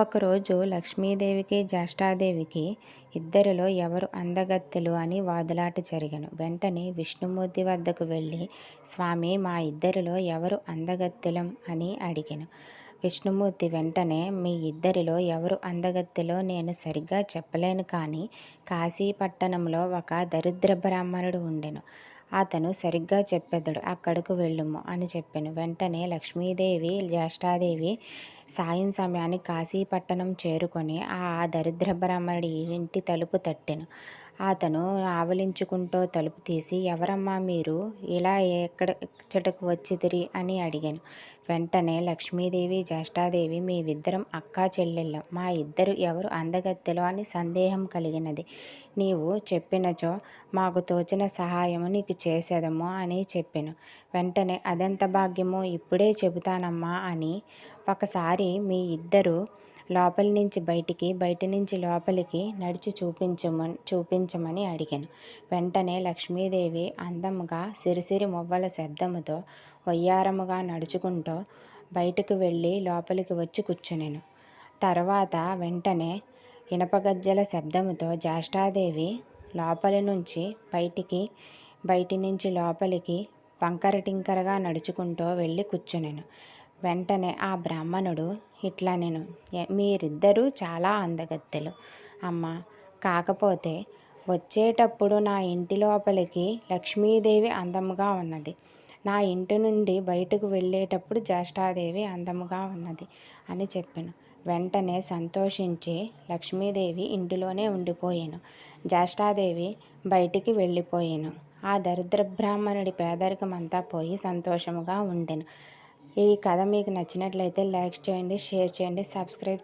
ఒకరోజు లక్ష్మీదేవికి జ్యేష్ఠాదేవికి ఇద్దరిలో ఎవరు అందగత్తెలు అని వాదులాట జరిగెను. వెంటనే విష్ణుమూర్తి వద్దకు వెళ్ళి, స్వామి, మా ఇద్దరిలో ఎవరు అందగత్తెలం అని అడిగెను. విష్ణుమూర్తి వెంటనే, మీ ఇద్దరిలో ఎవరు అందగత్తెలో నేను సరిగ్గా చెప్పలేను, కానీ కాశీపట్టణంలో ఒక దరిద్ర బ్రాహ్మణుడు ఉండెను. అతను సరిగ్గా చెప్పెదడు, అక్కడకు వెళ్ళుము అని చెప్పెను. వెంటనే లక్ష్మీదేవి జ్యేష్ఠాదేవి సాయం సమయానికి కాశీపట్టణం చేరుకొని ఆ దరిద్ర బ్రాహ్మణుడి ఇంటి తలుపు తట్టెను. అతను ఆవలించుకుంటూ తలుపు తీసి, ఎవరమ్మా మీరు, ఇలా ఎక్కడకు వచ్చితిరి అని అడిగాను. వెంటనే లక్ష్మీదేవి జ్యేష్ఠాదేవి, మేమిద్దరం అక్కా చెల్లెళ్ళం, మా ఇద్దరు ఎవరు అందగత్తెలో అని సందేహం కలిగినది. నీవు చెప్పినచో మాకు తోచిన సహాయము నీకు చేసేదము అని చెప్పెను. వెంటనే, అదెంత భాగ్యమో, ఇప్పుడే చెబుతానమ్మా అని ఒకసారి మీ ఇద్దరు లోపలి నుంచి బయటికి, బయట నుంచి లోపలికి నడిచి చూపించమని అడిగాను. వెంటనే లక్ష్మీదేవి అందముగా సిరిసిరి మువ్వల శబ్దముతో వయ్యారముగా నడుచుకుంటూ బయటకు వెళ్ళి లోపలికి వచ్చి కూర్చునెను. తర్వాత వెంటనే ఇనపగజ్జల శబ్దముతో జ్యేష్ఠాదేవి లోపలి నుంచి బయటి నుంచి లోపలికి వంకర టింకరగా నడుచుకుంటూ వెళ్ళి కూర్చునెను. వెంటనే ఆ బ్రాహ్మణుడు ఇట్లా, నేను మీరిద్దరూ చాలా అందగత్తెలు అమ్మా, కాకపోతే వచ్చేటప్పుడు నా ఇంటి లోపలికి లక్ష్మీదేవి అందముగా ఉన్నది, నా ఇంటి నుండి బయటకు వెళ్ళేటప్పుడు జ్యేష్ఠాదేవి అందముగా ఉన్నది అని చెప్పాను. వెంటనే సంతోషించి లక్ష్మీదేవి ఇంటిలోనే ఉండిపోయాను, జ్యేష్ఠాదేవి బయటికి వెళ్ళిపోయాను. ఆ దరిద్ర బ్రాహ్మణుడి పేదరికం అంతా పోయి సంతోషముగా ఉండెను. ఈ కథ మీకు నచ్చినట్లయితే లైక్ చేయండి, షేర్ చేయండి, సబ్స్క్రైబ్